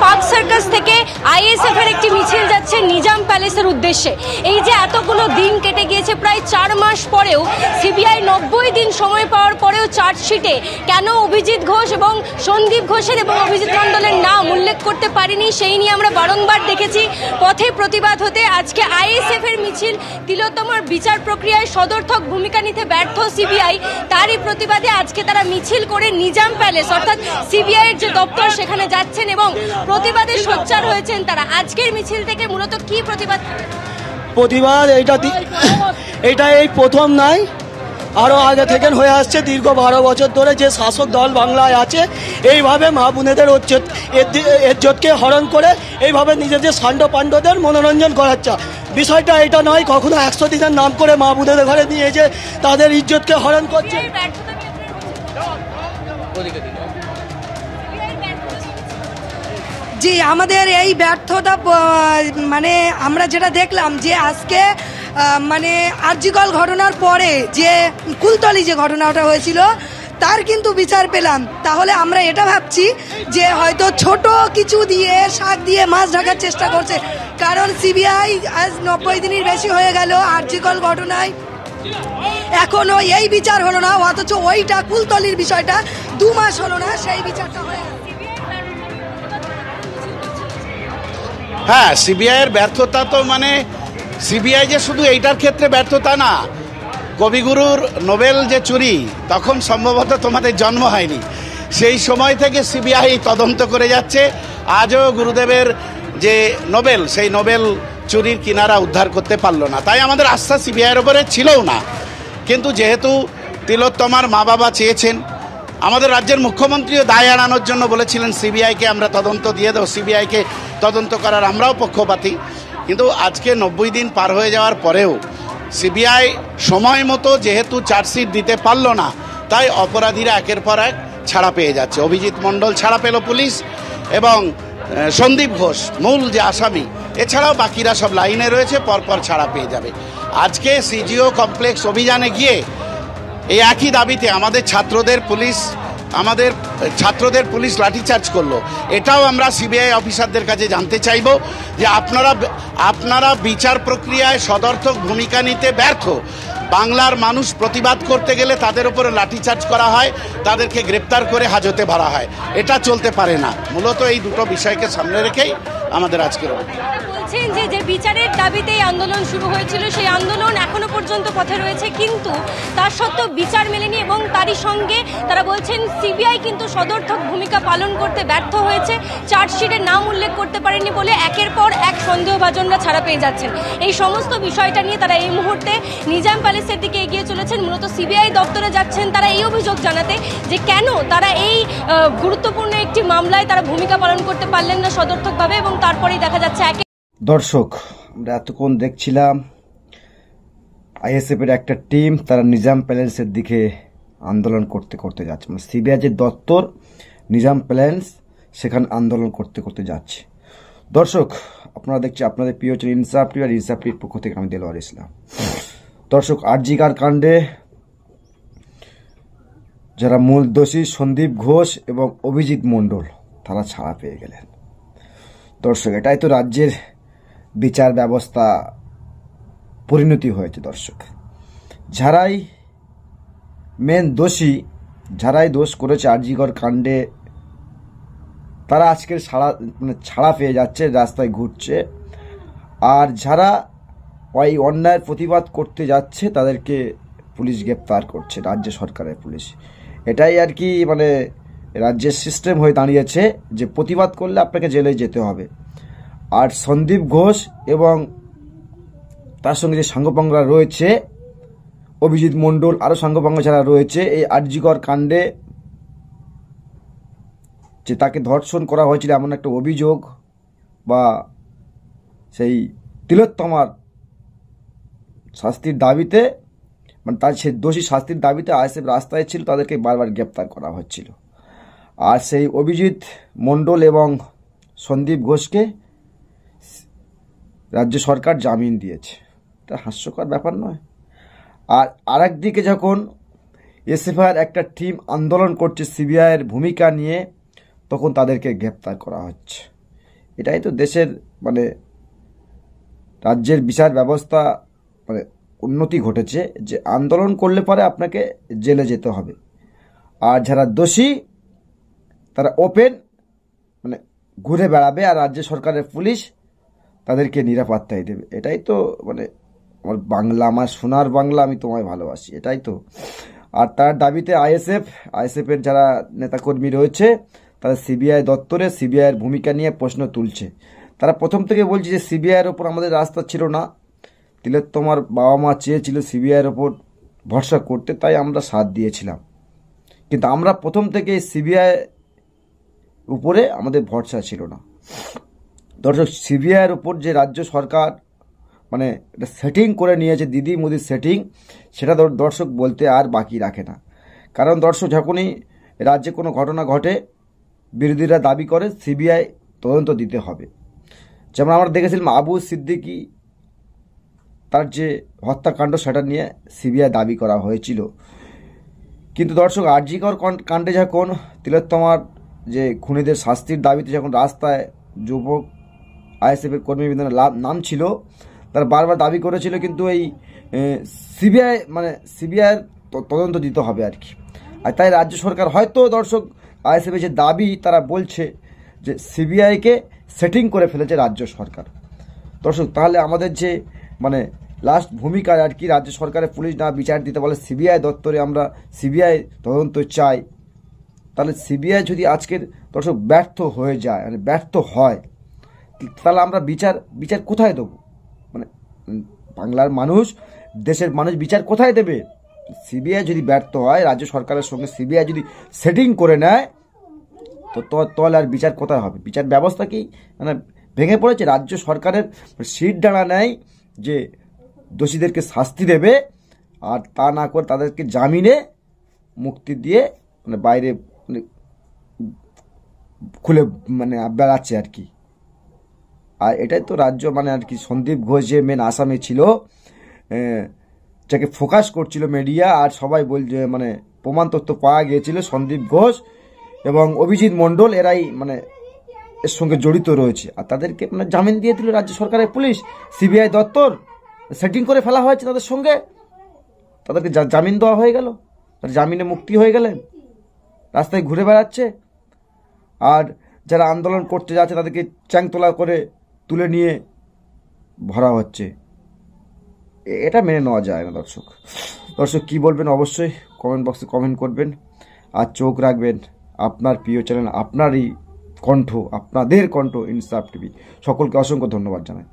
Park circus থেকে ISF এর একটি মিছিল যাচ্ছে নিজাম প্যালেসের উদ্দেশ্যে। এই যে এতগুলো দিন কেটে গিয়েছে, প্রায় 4 মাস পরেও সিবিআই 90 দিন সময় পাওয়ার পরেও চার্জশিটে কেন অভিজিৎ ঘোষ এবং সন্দীপ ঘোষের এবং অভিজিৎ মণ্ডলের নাম উল্লেখ করতে পারেনি, সেই নিয়ে আমরা বারংবার দেখেছি পথে প্রতিবাদ হতে। আজকে আইএসএফ এর মিছিল, তিলোত্তমার বিচার প্রক্রিয়ায় সদর্থক ভূমিকা নিতে ব্যর্থ সিবিআই, তারই প্রতিবাদে আজকে তারা মিছিল করে নিজাম প্যালেস অর্থাৎ সিবিআই এর যে দপ্তর সেখানে যাচ্ছেন এবং প্রতিবাদে সোচ্চার হয়েছেন তারা। আজকের মিছিল থেকে মূলত কি প্রতিবাদ? এটা এই প্রথম নয়, আরও আগে থেকে হয়ে আসছে। দীর্ঘ 12 বছর ধরে যে শাসক দল বাংলায় আছে এইভাবে মা বোনেদের ইজ্জতকে হরণ করে এইভাবে নিজেদের সান্ড পাণ্ডদের মনোরঞ্জন করাচ্ছে। বিষয়টা এটা নয়, কখনো 100 দিনের নাম করে মা বোনেদের ঘরে নিয়ে যে তাদের ইজ্জতকে হরণ করছে। জি, আমাদের এই ব্যর্থতা মানে আমরা যেটা দেখলাম যে আজকে মানে আরজিকর ঘটনার পরে যে কুলতলি যে ঘটনাটা হয়েছিল তার কিন্তু বিচার পেলাম। তাহলে আমরা এটা ভাবছি যে হয়তো ছোট কিছু দিয়ে শাক দিয়ে মাছ ঢাকার চেষ্টা করছে, কারণ সিবিআই আজ 90 দিনের বেশি হয়ে গেল আরজিকর ঘটনায়, এখনো এই বিচার হলো না, অথচ ওইটা কুলতলির বিষয়টা 2 মাস হলো না, সেই বিচারটা হয়ে গেল। হ্যাঁ, সিবিআই এর ব্যর্থতা তো মানে সিবিআই যে শুধু এইটার ক্ষেত্রে ব্যর্থতা না, কবিগুরুর নোবেল যে চুরি তখন সম্ভবত তোমাদের জন্ম হয়নি, সেই সময় থেকে সিবিআই তদন্ত করে যাচ্ছে। আজও গুরুদেবের যে নোবেল, সেই নোবেল চুরির কিনারা উদ্ধার করতে পারলো না। তাই আমাদের আস্থা সিবিআইয়ের ওপরে ছিলও না। কিন্তু যেহেতু তিলোত্তমার মা বাবা চেয়েছেন, আমাদের রাজ্যের মুখ্যমন্ত্রীও দায় এড়ানোর জন্য বলেছিলেন সিবিআইকে আমরা তদন্ত দিয়ে দেবো, সিবিআইকে তদন্ত করার আমরাও পক্ষপাতী। কিন্তু আজকে 90 দিন পার হয়ে যাওয়ার পরেও সিবিআই সময় মতো যেহেতু চার্জশিট দিতে পারল না, তাই অপরাধীরা একের পর এক ছাড়া পেয়ে যাচ্ছে। অভিজিৎ মণ্ডল ছাড়া পেল পুলিশ এবং সন্দীপ ঘোষ মূল যে আসামি, এছাড়াও বাকিরা সব লাইনে রয়েছে, পরপর ছাড়া পেয়ে যাবে। আজকে সিজিও কমপ্লেক্স অভিযানে গিয়ে এই একই দাবিতে আমাদের ছাত্রদের পুলিশ লাঠিচার্জ করলো। এটাও আমরা সিবিআই অফিসারদের কাছে জানতে চাইব যে আপনারা বিচার প্রক্রিয়ায় সদর্থক ভূমিকা নিতে ব্যর্থ। বাংলার মানুষ প্রতিবাদ করতে গেলে তাদের উপরে লাঠিচার্জ করা হয়, তাদেরকে গ্রেপ্তার করে হাজতে ভরা হয়, এটা চলতে পারে না। মূলত এই দুটো বিষয়কে সামনে রেখেই আমাদের আজকের বলছেন যে বিচারের দাবিতে আন্দোলন শুরু হয়েছিল, সেই আন্দোলন এখনো পর্যন্ত পথে রয়েছে, কিন্তু তার সত্ত্বেও বিচার মেলেনি এবং তারই সঙ্গে তারা বলছেন সিবিআই কিন্তু সদর্থক ভূমিকা পালন করতে ব্যর্থ হয়েছে, চার্জশিটের নাম উল্লেখ করতে পারেনি বলে একের পর এক সন্দেহভাজনরা ছাড়া পেয়ে যাচ্ছেন। এই সমস্ত বিষয়টা নিয়ে তারা এই মুহূর্তে নিজাম প্যালেসের দিকে এগিয়ে চলেছেন, মূলত সিবিআই দপ্তরে যাচ্ছেন তারা এই অভিযোগ জানাতে যে কেন তারা এই গুরুত্বপূর্ণ একটি মামলায় তারা ভূমিকা পালন করতে পারলেন না সদর্থকভাবে। এবং তারপরেই দেখা যাচ্ছে দর্শক, আমরা এতক্ষণ দেখছিলাম আইএসএফ এর একটা টিম তারা নিজাম প্যালেসের দিকে আন্দোলন করতে যাচ্ছে, মানে সিবিআই যে দপ্তর নিজাম প্যালেস সেখানে আন্দোলন করতে যাচ্ছে। দর্শক, আপনারা দেখছি আপনাদের প্রিয় চ্যানেল ইনসাফ টিভি, আর ইনসাফ টিভির পক্ষ থেকে আমি দেলোয়ার ইসলাম। দর্শক, আরজিকর কাণ্ডে যারা মূল দোষী সন্দীপ ঘোষ এবং অভিজিৎ মণ্ডল তারা ছাড়া পেয়ে গেলেন। দর্শক, এটাই তো রাজ্যের বিচার ব্যবস্থা পরিণতি হয়েছে। দর্শক, যারাই মেন দোষী, যারাই দোষ করেছে আরজিকর কাণ্ডে, তারা আজকের ছাড়া পেয়ে যাচ্ছে, রাস্তায় ঘুরছে। আর যারা ওই অন্যায়ের প্রতিবাদ করতে যাচ্ছে তাদেরকে পুলিশ গ্রেপ্তার করছে, রাজ্য সরকারের পুলিশ। এটাই আর কি মানে রাজ্যের সিস্টেম হয়ে দাঁড়িয়েছে যে প্রতিবাদ করলে আপনাকে জেলে যেতে হবে। আর সন্দীপ ঘোষ এবং তার সঙ্গে যে সাঙ্গপাঙ্গরা রয়েছে, অভিজিৎ মণ্ডল, আরও সাঙ্গপাঙ্গ যারা রয়েছে, এই আরজিকর কাণ্ডে যে তাকে ধর্ষণ করা হয়েছিল এমন একটা অভিযোগ, বা সেই তিলোত্তমার শাস্তির দাবিতে, মানে তার সেই দোষী শাস্তির দাবিতে আইএসএফ রাস্তায় ছিল, তাদেরকে বারবার গ্রেপ্তার করা হচ্ছিল। আর সেই অভিজিৎ মণ্ডল এবং সন্দীপ ঘোষকে রাজ্য সরকার জামিন দিয়েছে। এটা হাস্যকর ব্যাপার নয়? আর আরেকদিকে যখন এসএফআইয়ের একটা টিম আন্দোলন করছে সিবিআইয়ের ভূমিকা নিয়ে, তখন তাদেরকে গ্রেপ্তার করা হচ্ছে। এটাই তো দেশের মানে রাজ্যের বিচার ব্যবস্থা মানে উন্নতি ঘটেছে, যে আন্দোলন করলে পরে আপনাকে জেলে যেতে হবে, আর যারা দোষী তারা ওপেন মানে ঘুরে বেড়াবে, আর রাজ্য সরকারের পুলিশ তাদেরকে নিরাপত্তাই দেবে। এটাই তো মানে আমার বাংলা, আমার সোনার বাংলা, আমি তোমায় ভালোবাসি, এটাই তো। আর তার দাবিতে আইএসএফের যারা নেতাকর্মী রয়েছে তারা সিবিআই দপ্তরে সিবিআইয়ের ভূমিকা নিয়ে প্রশ্ন তুলছে। তারা প্রথম থেকে বলছে যে সিবিআইয়ের ওপর আমাদের রাস্তা ছিল না, তিলোত্তমার বাবা মা চেয়েছিল সিবিআইয়ের ওপর ভরসা করতে, তাই আমরা সাথ দিয়েছিলাম, কিন্তু আমরা প্রথম থেকে সিবিআই উপরে আমাদের ভরসা ছিল না। দর্শক, সিবিআইয়ের উপর যে রাজ্য সরকার মানে এটা সেটিং করে নিয়েছে, দিদি মোদির সেটিং, সেটা দর্শক বলতে আর বাকি রাখে না। কারণ দর্শক, যখনই রাজ্যে কোনো ঘটনা ঘটে বিরোধীরা দাবি করে সিবিআই তদন্ত দিতে হবে। যেমন আমরা দেখেছিলাম আবু সিদ্দিকি, তার যে হত্যাকাণ্ড সেটা নিয়ে সিবিআই দাবি করা হয়েছিল। কিন্তু দর্শক, আরজিকর কাণ্ডে যখন তিলোত্তমার যে খুনিদের শাস্তির দাবিতে যখন রাস্তায় যুবক আইএসএফের কর্মীবৃন্দের নাম ছিল, তারা বারবার দাবি করেছিল কিন্তু এই সিবিআইয়ের তদন্ত দিতে হবে আর কি। আর তাই রাজ্য সরকার হয়তো দর্শক আইএসএফের যে দাবি তারা বলছে যে সিবিআইকে সেটিং করে ফেলেছে রাজ্য সরকার। দর্শক, তাহলে আমাদের যে মানে লাস্ট ভূমিকা আর কি, রাজ্য সরকারের পুলিশ না বিচার দিতে বলে সিবিআই দপ্তরে আমরা সিবিআই তদন্ত চাই, তাহলে সিবিআই যদি আজকের দর্শক ব্যর্থ হয়ে যায়, মানে ব্যর্থ হয়, তাহলে আমরা বিচার কোথায় দেবো? মানে বাংলার মানুষ, দেশের মানুষ বিচার কোথায় দেবে? সিবিআই যদি ব্যর্থ হয়, রাজ্য সরকারের সঙ্গে সিবিআই যদি সেটিং করে নেয়, তো তাহলে আর বিচার কোথায় হবে? বিচার ব্যবস্থা কি মানে ভেঙে পড়েছে? রাজ্য সরকারের সিট ডানা নেয় যে দোষীদেরকে শাস্তি দেবে, আর তা না করে তাদেরকে জামিনে মুক্তি দিয়ে মানে বাইরে মানে খুলে মানে বেড়াচ্ছে আর কি। আর এটাই তো রাজ্য মানে আর কি। সন্দীপ ঘোষ যে মেন আসামি ছিল, যাকে ফোকাস করছিল মিডিয়া, আর সবাই বলছে মানে প্রমাণ তথ্য পাওয়া গিয়েছিল সন্দীপ ঘোষ এবং অভিজিৎ মণ্ডল এরাই মানে এর সঙ্গে জড়িত রয়েছে, আর তাদেরকে মানে জামিন দিয়ে দিল রাজ্য সরকারের পুলিশ, সিবিআই দপ্তর সেটিং করে ফেলা হয়েছে তাদের সঙ্গে, তাদেরকে জামিন দেওয়া হয়ে গেল, জামিনে মুক্তি হয়ে গেলেন, রাস্তায় ঘুরে বেড়াচ্ছে। আর যারা আন্দোলন করতে যাচ্ছে তাদেরকে চ্যাংতলা করে তুলে নিয়ে ভরা হচ্ছে। এটা মেনে নেওয়া যায় না। দর্শক কি বলবেন অবশ্যই কমেন্ট বক্সে কমেন্ট করবেন, আর চোখ রাখবেন আপনার প্রিয় চ্যানেল, আপনারই কণ্ঠ, আপনাদের কণ্ঠ ইনসাফ টিভি। সকলকে অসংখ্য ধন্যবাদ জানাই।